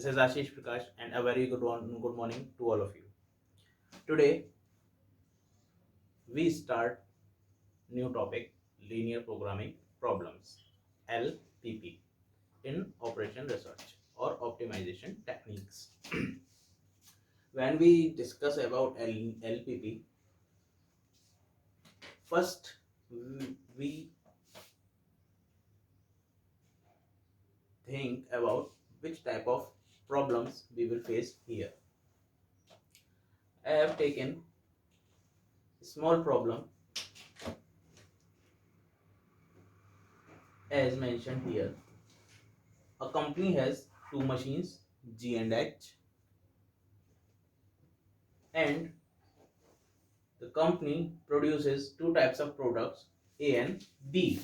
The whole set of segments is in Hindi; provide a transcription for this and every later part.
This is Ashish Prakash and a very good morning to all of you. Today we start new topic, linear programming problems, LPP, in operation research or optimization techniques. When we discuss about LPP, first we think about which type of problems we will face here. I have taken a small problem as mentioned here. A company has two machines, G and H, and the company produces two types of products, A and B.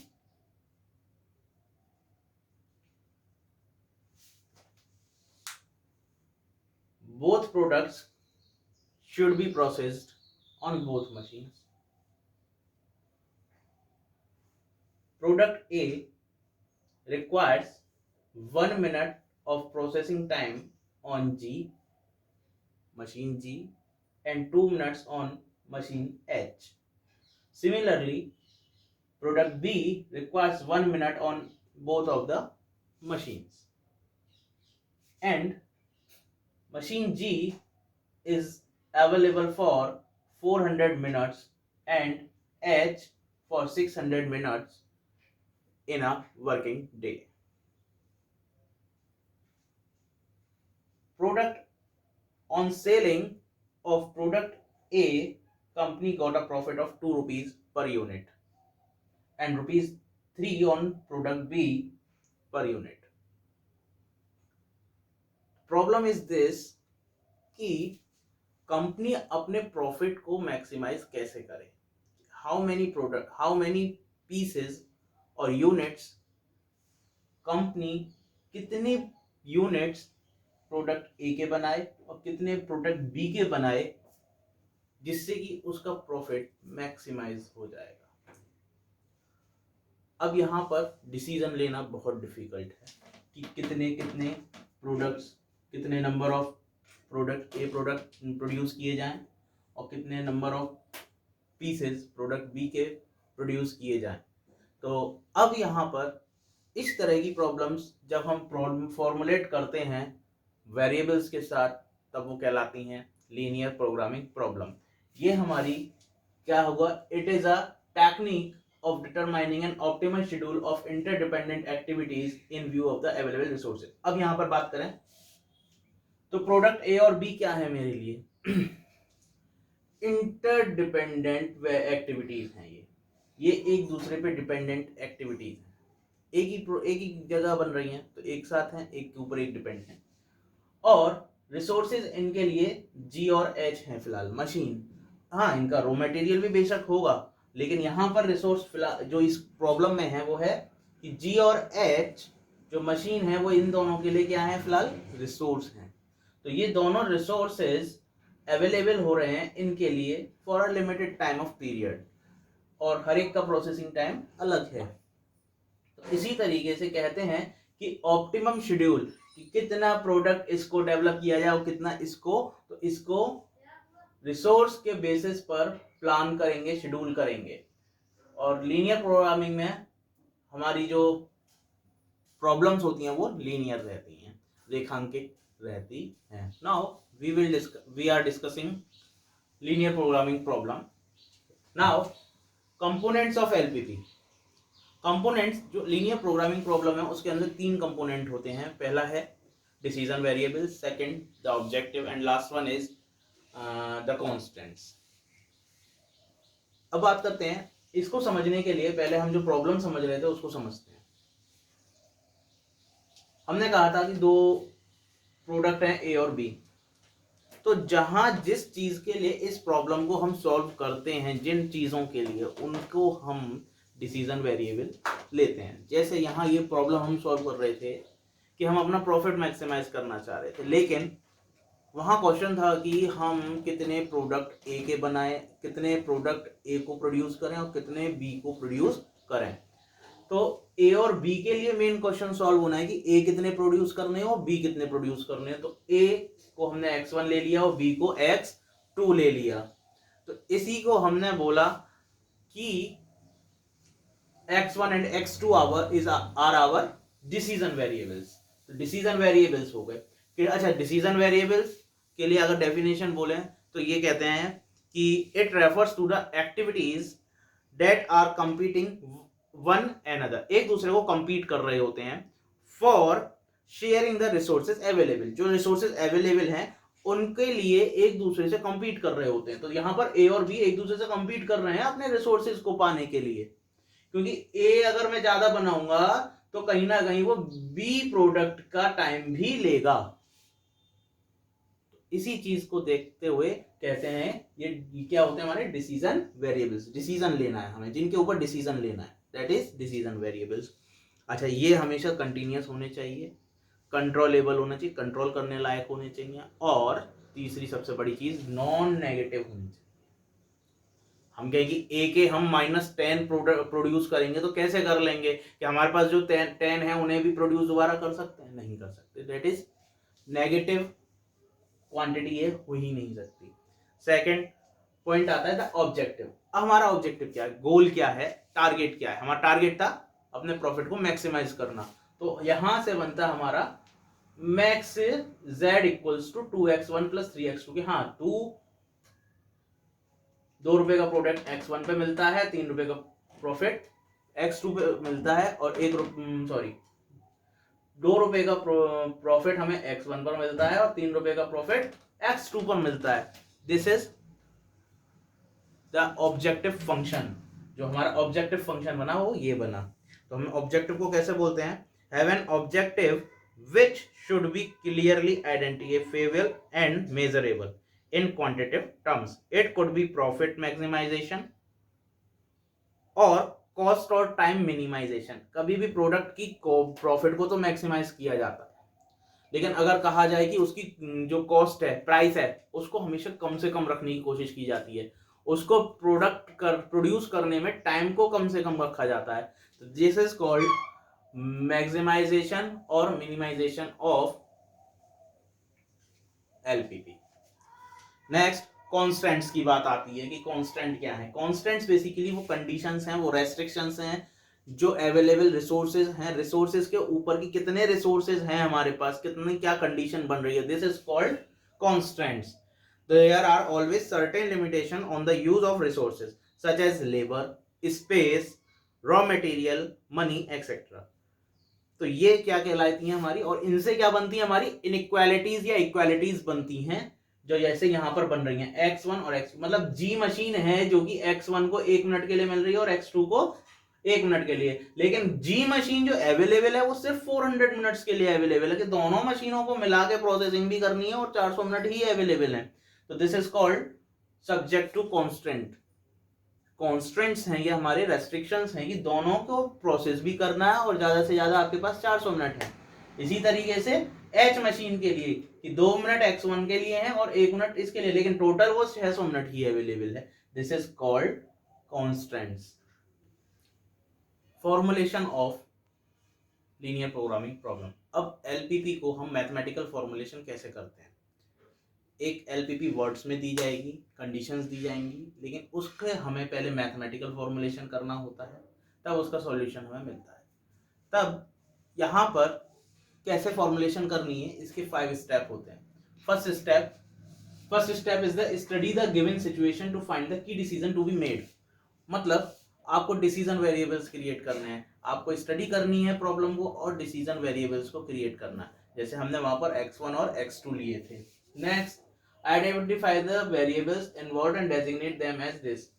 Both products should be processed on both machines. Product A requires 1 minute of processing time on machine G, and 2 minutes on machine H. Similarly, product B requires 1 minute on both of the machines, and machine G is available for 400 minutes and H for 600 minutes in a working day. Product on selling of product A, company got a profit of 2 rupees per unit and rupees 3 on product B per unit. Problem is this कि कंपनी अपने प्रॉफिट को मैक्सिमाइज कैसे करे. हाउ मेनी पीसेस और यूनिट्स, कंपनी कितने यूनिट्स प्रोडक्ट ए के बनाए और कितने प्रोडक्ट बी के बनाए जिससे कि उसका प्रॉफिट मैक्सिमाइज हो जाएगा. अब यहाँ पर डिसीजन लेना बहुत डिफिकल्ट है कि कितने प्रोडक्ट्स, कितने number of product A product produce किए जाएं और कितने number of pieces product B के प्रोड्यूस किए जाएं. तो अब यहाँ पर इस तरह की प्रॉब्लम्स जब हम फॉर्मुलेट करते हैं वेरिएबल्स के साथ, तब वो कहलाती हैं लीनियर प्रोग्रामिंग प्रॉब्लम. ये हमारी क्या होगा, it is a technique of determining an optimal schedule of interdependent activities in view of the available resources. अब यहाँ पर बात करें तो प्रोडक्ट ए और बी क्या है मेरे लिए, इंटरडिपेंडेंट एक्टिविटीज हैं. ये एक दूसरे पे डिपेंडेंट एक्टिविटीज हैं. एक ही जगह बन रही हैं तो एक साथ हैं, एक के ऊपर एक डिपेंड हैं. और रिसोर्सेज इनके लिए जी और एच हैं फिलहाल. मशीन, हाँ, इनका रॉ मटेरियल भी बेशक होगा, लेकिन यहाँ पर रिसोर्स फिलहाल जो इस प्रॉब्लम में है वो है कि जी और एच जो मशीन है वो इन दोनों के लिए क्या है, फिलहाल रिसोर्स हैं. तो ये दोनों रिसोर्सेज अवेलेबल हो रहे हैं इनके लिए for a limited time of period, और हर एक का प्रोसेसिंग टाइम अलग है. तो इसी तरीके से कहते हैं कि ऑप्टिमम शेड्यूल, कि कितना प्रोडक्ट इसको डेवलप किया जाए और कितना इसको, तो इसको रिसोर्स के बेसिस पर प्लान करेंगे, शेड्यूल करेंगे. और लीनियर प्रोग्रामिंग में हमारी जो प्रॉब्लम्स होती हैं वो लीनियर रहती हैं, रेखांकित रहती हैं. Now we are discussing linear programming problem. Now components of LPP. Components, जो लीनियर प्रोग्रामिंग प्रॉब्लम है उसके अंदर 3 कंपोनेंट होते हैं. पहला है decision variable, second the objective, and last one is the constants. अब बात करते हैं, इसको समझने के लिए पहले हम जो प्रॉब्लम समझ रहे थे उसको समझते हैं. हमने कहा था कि 2 प्रोडक्ट हैं ए और बी. तो जहां जिस चीज के लिए इस प्रॉब्लम को हम सॉल्व करते हैं, जिन चीजों के लिए, उनको हम डिसीजन वेरिएबल लेते हैं. जैसे यहाँ ये प्रॉब्लम हम सॉल्व कर रहे थे कि हम अपना प्रॉफिट मैक्सिमाइज करना चाह रहे थे, लेकिन वहाँ क्वेश्चन था कि हम कितने प्रोडक्ट ए के बनाएं, कितने प्रोडक्ट ए को प्रोड्यूस करें और कितने बी को प्रोड्यूस करें. तो ए और बी के लिए मेन क्वेश्चन सॉल्व होना है कि ए कितने प्रोड्यूस करने हैं और बी कितने प्रोड्यूस करने हैं। तो ए को हमने x1 ले लिया और बी को x2 ले लिया। तो इसी को हमने बोला कि x1 and x2 are our decision variables. तो डिसीजन वेरिएबल्स हो गए। फिर अच्छा, डिसीजन वेरिएबल्स के लिए अगर डेफिनेशन बोले तो ये कहते हैं कि it refers to the activities that are competing one another, एक दूसरे को कंपीट कर रहे होते हैं, for sharing the resources available, जो रिसोर्सेज अवेलेबल हैं उनके लिए एक दूसरे से कंपीट कर रहे होते हैं। तो यहां पर ए और बी एक दूसरे से कंपीट कर रहे हैं अपने रिसोर्सेज को पाने के लिए, क्योंकि ए अगर मैं ज्यादा बनाऊंगा तो कहीं ना कहीं वो बी प्रोडक्ट का टाइम भी लेगा। इसी चीज को देखते हुए कहते हैं ये क्या होते हैं हमारे डिसीजन वेरिएबल्स। डिसीजन लेना है हमें, जिनके ऊपर डिसीजन लेना है, दैट इज डिसीजन वेरिएबल्स। अच्छा, ये हमेशा कंटिन्यूअस होने चाहिए, कंट्रोलेबल होना चाहिए, कंट्रोल करने लायक होने चाहिए, और तीसरी सबसे बड़ी चीज नॉन नेगेटिव होनी चाहिए। हम कहें कि ए के हम -10 प्रोड्यूस करेंगे तो कैसे कर लेंगे कि हमारे पास जो 10 है उन्हें भी प्रोड्यूस दोबारा कर सकते हैं? नहीं कर सकते। दैट इज नेगेटिव क्वांटिटी ये हो ही नहीं सकती। सेकंड पॉइंट आता है द ऑब्जेक्टिव। हमारा ऑब्जेक्टिव क्या है, गोल क्या है, टारगेट क्या है? हमारा टारगेट था अपने प्रॉफिट को मैक्सिमाइज करना। तो यहां से बनता है हमारा max z equals to 2x1 plus 3x2 के। हाँ, 2 रुपए का प्रोडक्ट x1 पे मिलता है, 3 रुपए का प्रॉफिट x2 पे मिलता है, और 2 रुपए का प्रॉफिट हमें x1 पर मिलता है और 3 रुपए का प्रॉफिट x2 पर मिलता है। This is the objective function. जो हमारा ऑब्जेक्टिव फंक्शन बना वो ये बना। तो हम ऑब्जेक्टिव को कैसे बोलते हैं? Have an objective which should be clearly identifiable and measurable in quantitative terms. It could be profit maximization और कॉस्ट और टाइम मिनिमाइजेशन। कभी भी प्रोडक्ट की प्रॉफिट को तो मैक्सिमाइज किया जाता है, लेकिन अगर कहा जाए कि उसकी जो कॉस्ट है, प्राइस है, उसको हमेशा कम से कम रखने की कोशिश की जाती है। उसको प्रोड्यूस करने में टाइम को कम से कम रखा जाता है। तो दिस इज कॉल्ड मैक्सिमाइजेशन और minimization of LPP. Next constants की बात आती है कि कॉन्स्टेंट क्या है। कॉन्स्टेंट्स बेसिकली वो कंडीशंस हैं, वो रेस्ट्रिक्शंस हैं जो अवेलेबल रिसोर्सेज हैं, रिसोर्सेज के ऊपर की कितने रिसोर्सेज हैं हमारे पास, कितनी क्या कंडीशन बन रही है, this is called constants. There are always certain limitation on the use of resources such as labour, space, raw material, money etcetera. तो ये क्या कहलाती हैं हमारी, और इनसे क्या बनती है हमारी इनइक्वालिटीज या इक्वालिटीज बनती हैं, जो जैसे यहां पर बन रही हैं x1 और x2। मतलब जी मशीन है जो कि x1 को 1 मिनट के लिए मिल रही है और x2 को 1 मिनट के लिए, लेकिन जी मशीन जो अवेलेबल है वो सिर्फ 400 मिनट्स के लिए अवेलेबल है, कि दोनों मशीनों को मिला के प्रोसेसिंग भी करनी है और 400 मिनट ही अवेलेबल है। तो this is called subject to constant. Constants हैं ये हमारे रेस्ट्रिक्शंस हैं कि दोनों को प्रोसेस भी करना है और ज्यादा से ज्यादा आपके पास 400 मिनट है। इसी तरीके से एच मशीन के लिए कि 2 मिनट x1 के लिए है और 1 मिनट इसके लिए, लेकिन टोटल वो 600 मिनट ही अवेलेबल है। This is called constants. Formulation of linear programming problem. अब एलपीपी को हम मैथमेटिकल फॉर्मुलेशन कैसे करते हैं? एक एलपीपी वर्ड्स में दी जाएगी, कंडीशंस दी जाएंगी, लेकिन उसके हमें पहले मैथमेटिकल फॉर्मुलेशन करना होता है, तब उसका सॉल्यूशन हमें मिलता है। तब यहाँ पर कैसे फॉर्मुलेशन करनी है, इसके 5 स्टेप होते हैं। First step is the study the given situation to find the key decision to be made. मतलब आपको डिसीजन वेरिएबल्स क्रिएट करने हैं, आपको स्टडी करनी है प्रॉब्लम को और डिसीजन वेरिएबल्स को क्रिएट करना है, जैसे हमने वहां पर x1 और x2 लिए थे। Next, identify the variables involved and designate them as this.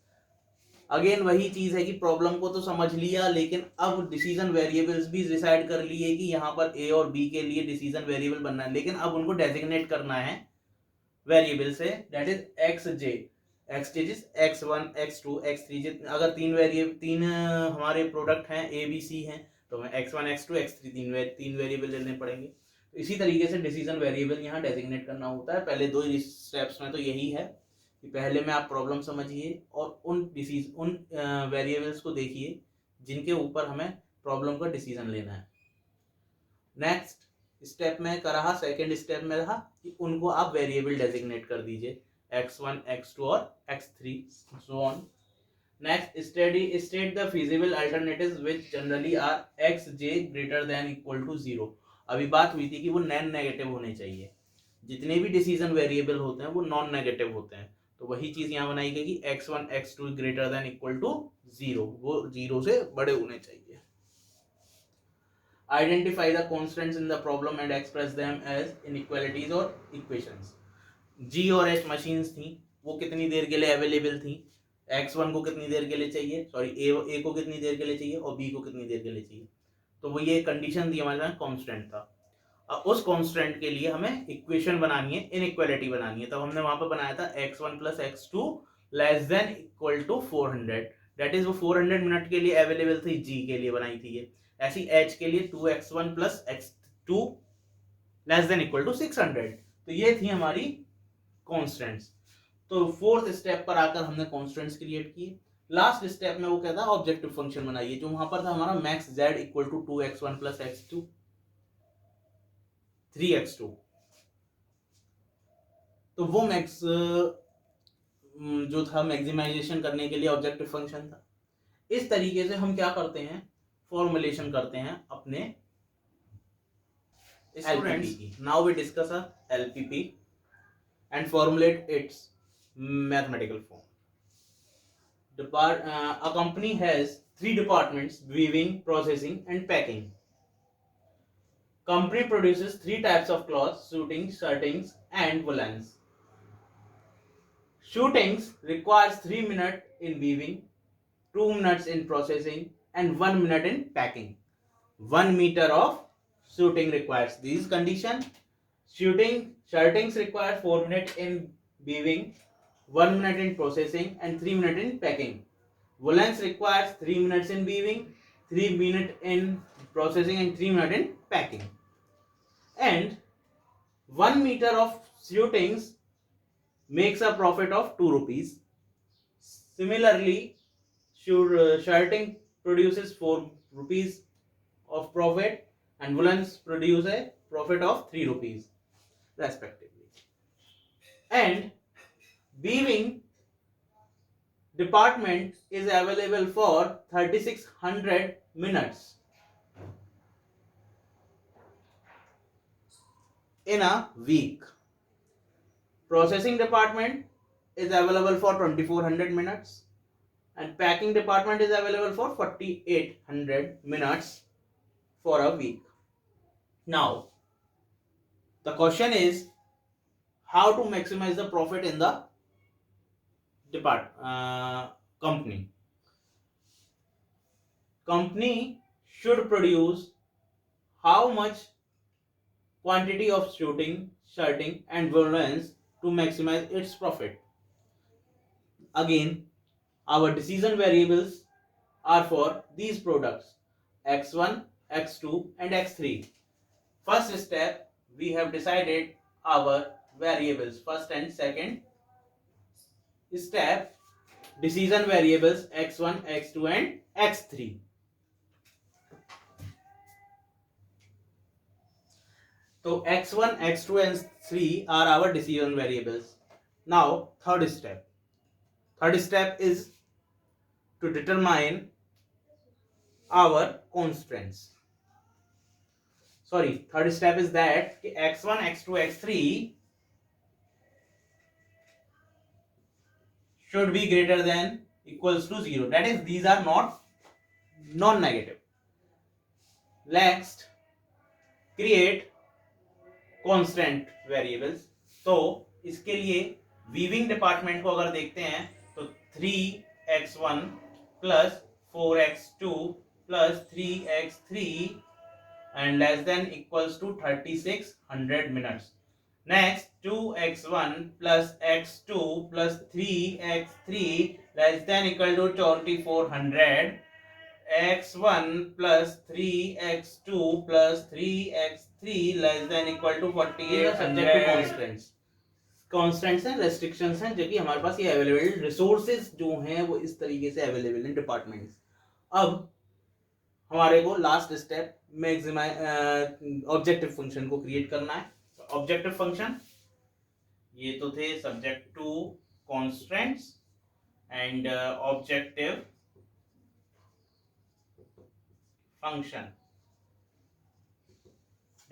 अगेन वही चीज है कि प्रॉब्लम को तो समझ लिया, लेकिन अब डिसीजन वेरिएबल्स भी डिसाइड कर लिए कि यहाँ पर ए और बी के लिए डिसीजन वेरिएबल बनना है, लेकिन अब उनको डेजिग्नेट करना है वेरिएबल से, that is x J. X J x1 x2 x3। अगर तीन हमारे प्रोडक्ट हैं ए बी सी हैं तो हमें x1 x2 x3 तीन वेरिएबल लेने पड़ेंगे। तो इसी तरीके से डिसीजन वेरिएबल यहाँ डेजिग्नेट करना होता है। पहले 2 स्टेप्स में तो यही है कि पहले में आप प्रॉब्लम समझिए और उन वेरिएबल्स को देखिए जिनके ऊपर हमें प्रॉब्लम का डिसीजन लेना है। नेक्स्ट स्टेप में का रहा, सेकेंड स्टेप में रहा कि उनको आप वेरिएबल डेजिग्नेट कर दीजिए, x1 x2 और x3 so on. Next state the feasible alternatives which generally are xj greater than equal to 0। अभी बात हुई थी कि वो नॉन नेगेटिव होने चाहिए, जितने भी डिसीजन वेरिएबल होते हैं वो नॉन नेगेटिव होते हैं, तो वही चीज यहाँ बनाई गई कि x1 x2 greater than equal to 0, वो 0 से बड़े होने चाहिए। Identify the constants in the problem and express them as inequalities or equations। G और H मशीन्स थी, वो कितनी देर के लिए अवेलेबल थी, x1 को कितनी देर के लिए चाहिए, सॉरी a को कितनी देर के लिए चाहिए और b को कितनी देर के लिए चाहिए, तो वो ये कंडीशन थी हमारे साथ, कांस्टेंट था। अब उस कांस्टेंट के लिए हमें इक्वेशन बनानी है, इनइक्वालिटी बनानी है, तब हमने वहां पर बनाया था x1 plus x2 less than equal to 400, that is वो 400 मिनट के लिए अवेलेबल थी, g के लिए बनाई थी ये। ऐसी h के लिए 2x1 plus x2 less than equal to 600, तो ये थी हमारी कॉन्स्टेंट्स। तो फोर्थ स्टेप पर आकर हमने कॉन्स्टेंट्स क्रिएट किए। लास्ट स्टेप में वो कहता है ऑब्जेक्टिव फंक्शन बनाइए, जो वहां पर था हमारा max z equal to 2x1 plus x2 3x2, तो वो मैक्स जो था मैक्सिमाइजेशन करने के लिए ऑब्जेक्टिव फंक्शन था। इस तरीके से हम क्या करते हैं, फॉर्मुलेशन करते हैं अपने LPP की। Now we discuss LPP and formulate its mathematical form। A company has 3 departments: weaving, processing and packing। Company produces 3 types of cloth: suitings, shirtings and woolens। Shootings requires 3 minutes in weaving, 2 minutes in processing and 1 minute in packing। 1 meter of shooting requires these conditions: shirtings require 4 minutes in weaving, 1 minute in processing and 3 minutes in packing। Woolens requires 3 minutes in weaving, 3 minutes in processing and 3 minutes in packing। And 1 meter of suitings makes a profit of 2 rupees। Similarly, shirting produces 4 rupees of profit and woolens produce a profit of 3 rupees respectively। And weaving department is available for 3600 minutes in a week। Processing department is available for 2400 minutes and packing department is available for 4800 minutes for a week। Now the question is how to maximize the profit in the company। Company should produce how much quantity of shooting, shirting and woolens to maximize its profit। Again, our decision variables are for these products x1, x2 and x3। First step, we have decided our variables, first and second step, decision variables x1, x2 and x3। So x1, x2 and 3 are our decision variables। Now third step is to determine our constraints। Sorry, third step is that x1, x2, x3 should be greater than equals to 0, that is these are not non-negative। Next, create constant variables। तो इसके लिए वीविंग डिपार्टमेंट को अगर देखते हैं तो 3x1 plus 4x2 plus 3x3 and less than equals to 3600 minutes। Next, 2x1 plus x2 plus 3x3 less than equal to 2400, x1 plus 3x2 plus 3x3 less than equal to 4800। Constants हैं, रेस्ट्रिक्शंस हैं, जो कि हमारे पास ये अवेलेबल रिसोर्सेज जो हैं वो इस तरीके से अवेलेबल हैं डिपार्टमेंट्स। अब हमारे को last step maximize objective function को क्रिएट करना है। ऑब्जेक्टिव फंक्शन ये तो थे subject to constants and objective function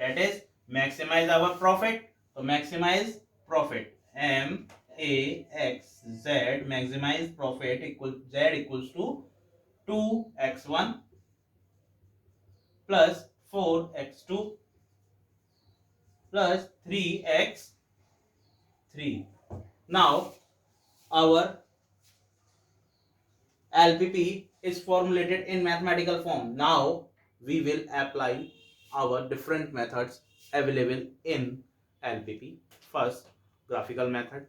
that is maximize our profit. तो maximize profit MAX Z maximize profit equal Z equals to 2x1 plus 4x2 plus 3x3. Now our LPP is formulated in mathematical form. Now we will apply our different methods available in LPP. First, graphical method,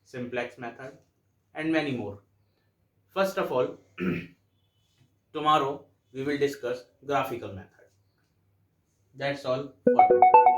simplex method, and many more. First of all, tomorrow we will discuss graphical method. That's all for today.